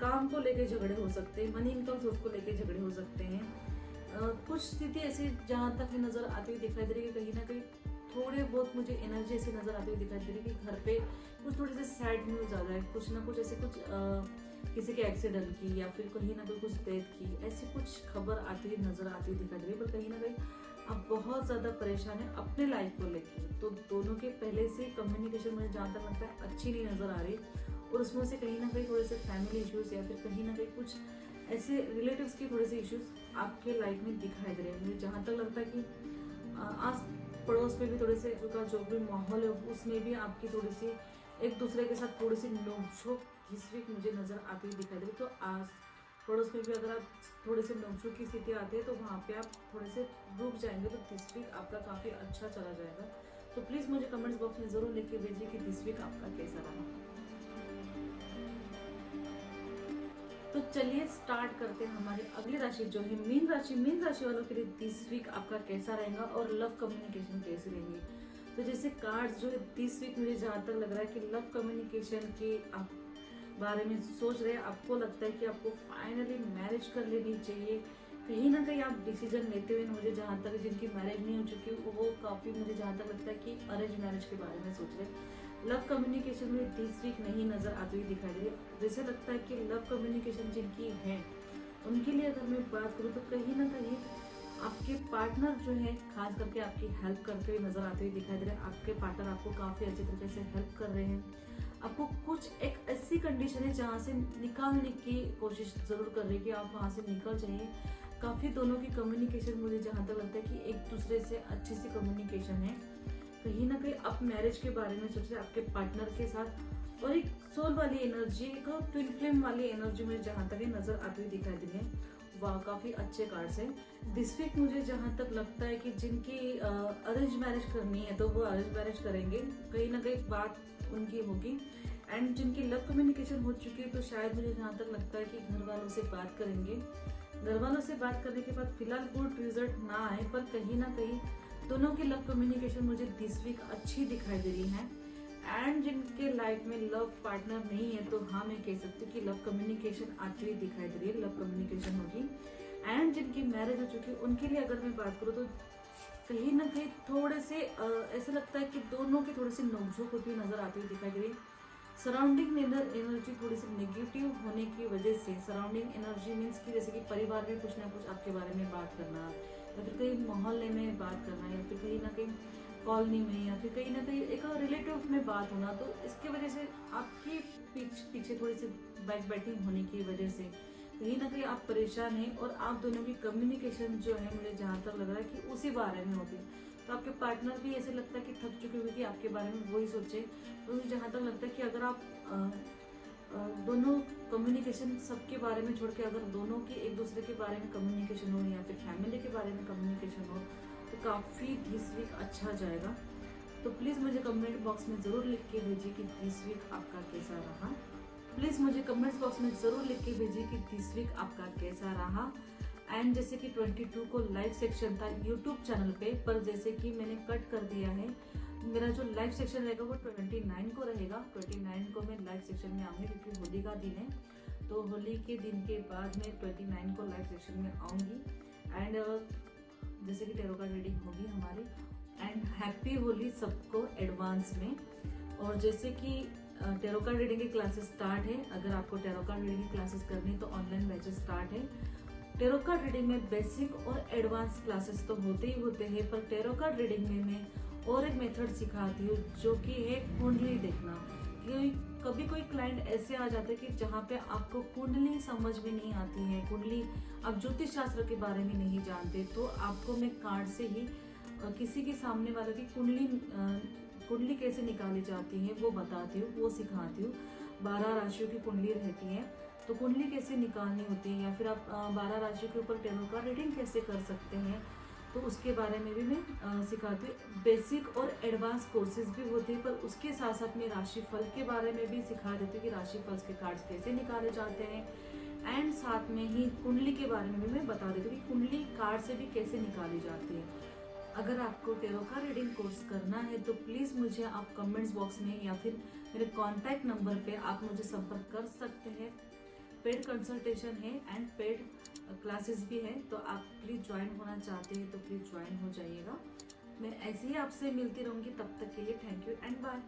काम को लेके झगड़े हो सकते हैं, मनी इनकम सोर्स को लेके झगड़े हो सकते हैं। कुछ स्थिति ऐसी जहाँ तक नजर आती हुई दिखाई दे रही है, कहीं ना कहीं थोड़े बहुत मुझे एनर्जी ऐसी नजर आती हुई दिखाई दे रही है कि घर पे कुछ थोड़ी सी सैड न्यूज आ जाए, कुछ ना कुछ ऐसे कुछ किसी के एक्सीडेंट की या फिर कहीं ना कहीं कुछ डेथ की, ऐसी कुछ खबर आती हुई नजर आती हुई दिखाई दे रही है। पर कहीं ना कहीं आप बहुत ज्यादा परेशान है अपने लाइफ को लेके। तो दोनों के पहले से कम्युनिकेशन मुझे जहाँ तक लगता है अच्छी नहीं नजर आ रही, और उसमें से कहीं ना कहीं थोड़े से फैमिली इश्यूज या फिर कहीं ना कहीं कुछ ऐसे रिलेटिव्स के थोड़े से इश्यूज आपके लाइफ में दिखाई दे रहे हैं। मुझे जहाँ तक लगता है कि आस पड़ोस में भी थोड़े से का जो भी माहौल है उसमें भी आपकी थोड़ी सी एक दूसरे के साथ थोड़ी सी नोकझोंक इस वीक मुझे नजर आती हुई दिखाई दे रही। तो आस पड़ोस में भी अगर आप थोड़े से नोकझोंक की स्थिति आती है तो वहाँ पे आप थोड़े से रुक जाएंगे। तो दिस वीक आपका काफी अच्छा चला जाएगा। तो प्लीज मुझे कमेंट्स बॉक्स में जरूर लिख के भेजिए कि दिस वीक आपका कैसा रहा। तो चलिए स्टार्ट करते हैं हमारी अगली राशि जो है मीन राशि। मीन राशि वालों के लिए दिस वीक आपका कैसा रहेगा और लव कम्युनिकेशन कैसे रहेंगे। तो जैसे कार्ड्स जो है दिस वीक मुझे जहाँ तक लग रहा है कि लव कम्युनिकेशन के आप बारे में सोच रहे हैं, आपको लगता है कि आपको फाइनली मैरिज कर लेनी चाहिए। कहीं ना कहीं आप डिसीजन लेते हुए मुझे जहाँ तक जिनकी मैरिज नहीं हो चुकी वो काफी मुझे जहाँ तक लगता है कि अरेंज मैरिज के बारे में सोच रहे हैं। लव कम्युनिकेशन में दिस वीक नहीं नजर आती हुई दिखाई दे रही है। जैसे लगता है कि लव कम्युनिकेशन जिनकी है उनके लिए अगर मैं बात करूँ तो कहीं ना कहीं आपके पार्टनर जो है खास करके आपकी हेल्प करते हुए नजर आते हुए दिखाई दे रहे हैं। आपके पार्टनर आपको काफी अच्छे तरीके से हेल्प कर रहे हैं। आपको कुछ एक ऐसी कंडीशन है जहाँ से निकालने की कोशिश जरूर कर रहे हैं कि आप वहां से निकल जाइए। काफी दोनों की कम्युनिकेशन मुझे जहाँ तक लगता है कि एक दूसरे से अच्छी सी कम्युनिकेशन है। कहीं ना कहीं आप मैरिज के बारे में सोच रहे हैं आपके पार्टनर के साथ, और एक सोल वाली एनर्जी, एक ट्विन फ्लेम वाली एनर्जी मुझे जहाँ तक नजर आती हुई दिखाई दे रही है। वाह, काफी अच्छे कार्ड्स हैं। दिस वीक मुझे जहाँ तक लगता है कि जिनकी अरेंज मैरिज करनी है तो वो अरेंज मैरिज करेंगे, कहीं ना कहीं बात उनकी होगी। एंड जिनकी लव कम्युनिकेशन हो चुकी है तो शायद मुझे जहाँ तक लगता है कि घर वालों से बात करेंगे। घर वालों से बात करने के बाद फिलहाल गुड रिजल्ट ना आए पर कहीं ना कहीं दोनों की लव कम्युनिकेशन मुझे दिस वीक अच्छी दिखाई दे रही है। एंड जिनके लाइफ में लव पार्टनर नहीं है तो हाँ मैं कह सकती हूँ कि लव कम्युनिकेशन आती हुई दिखाई दे रही है, लव कम्युनिकेशन होगी। एंड जिनकी मैरिज हो चुकी है उनके लिए अगर मैं बात करूँ तो कहीं ना कहीं थोड़े से ऐसा लगता है कि दोनों की थोड़ी सी नोकझोंक होती हुई नजर आती हुई दिखाई दे रही है। सराउंडिंग एनर्जी थोड़ी सी नेगेटिव होने की वजह से, सराउंडिंग एनर्जी मीन्स कि जैसे कि परिवार में कुछ ना कुछ आपके बारे में बात करना, या फिर कहीं मोहल्ले में बात करना, या फिर कहीं ना कहीं कॉलोनी में, या फिर कहीं ना कहीं एक रिलेटिव में बात होना, तो इसके वजह से आपकी पीछे थोड़ी सी बैक बैटिंग होने की वजह से कहीं ना कहीं आप परेशान हैं। और आप दोनों की कम्युनिकेशन जो है मुझे जहाँ तक लग रहा है कि उसी बारे में होगी। तो आपके पार्टनर भी ऐसे लगता है कि थक चुके हुए कि आपके बारे में वही सोचे। तो मुझे जहाँ तक लगता है कि अगर आप दोनों कम्युनिकेशन सबके बारे में छोड़ के अगर दोनों की एक दूसरे के बारे में कम्युनिकेशन हो या फिर फैमिली के बारे में कम्युनिकेशन हो तो काफ़ी दिस वीक अच्छा जाएगा। तो प्लीज़ मुझे कमेंट बॉक्स में ज़रूर लिख के भेजिए कि दिस वीक आपका कैसा रहा। प्लीज़ मुझे कमेंट्स बॉक्स में ज़रूर लिख के भेजिए कि दिस वीक आपका कैसा रहा। एंड जैसे कि 22 को लाइव सेक्शन था यूट्यूब चैनल पे, पर जैसे कि मैंने कट कर दिया है, मेरा जो लाइव सेक्शन रहेगा वो 29 को रहेगा। 29 को मैं लाइव सेक्शन में आऊँगी क्योंकि होली का दिन है। तो होली के दिन के बाद मैं 29 को लाइव सेक्शन में आऊँगी। एंड जैसे कि टेरो कार्ड रीडिंग होगी हमारी। एंड हैप्पी होली सबको एडवांस में। और जैसे कि टेरो कार्ड रीडिंग की क्लासेस स्टार्ट है। अगर आपको टेरो कार्ड रीडिंग की क्लासेस करनी तो ऑनलाइन बैचेस स्टार्ट है। टेरो कार्ड रीडिंग में बेसिक और एडवांस क्लासेस तो होते ही होते हैं, पर टेरो कार्ड रीडिंग में मैं और एक मेथड सिखाती हूँ जो कि है कुंडली देखना। कभी कोई क्लाइंट ऐसे आ जाते हैं कि जहाँ पे आपको कुंडली समझ में नहीं आती है, कुंडली आप ज्योतिष शास्त्र के बारे में नहीं जानते, तो आपको मैं कार्ड से ही किसी के सामने वाले की कुंडली कैसे निकाली जाती है वो बताती हूँ, वो सिखाती हूँ। 12 राशियों की कुंडली रहती है तो कुंडली कैसे निकालनी होती है, या फिर आप 12 राशियों के ऊपर टेरो कार्ड रीडिंग कैसे कर सकते हैं, तो उसके बारे में भी मैं सिखाती हूँ। बेसिक और एडवांस कोर्सेज भी होते हैं, पर उसके साथ साथ मैं राशिफल के बारे में भी सिखा देती हूँ कि राशिफल के कार्ड्स कैसे निकाले जाते हैं। एंड साथ में ही कुंडली के बारे में भी मैं बता देती हूँ कि कुंडली कार्ड से भी कैसे निकाली जाती है। अगर आपको टेरो कार्ड रीडिंग कोर्स करना है तो प्लीज़ मुझे आप कमेंट्स बॉक्स में या फिर मेरे कॉन्टैक्ट नंबर पे आप मुझे संपर्क कर सकते हैं। पेड कंसल्टेशन है एंड पेड क्लासेस भी है, तो आप प्लीज़ ज्वाइन होना चाहते हैं तो प्लीज़ ज्वाइन हो जाइएगा। मैं ऐसे ही आपसे मिलती रहूँगी, तब तक के लिए थैंक यू एंड बाय।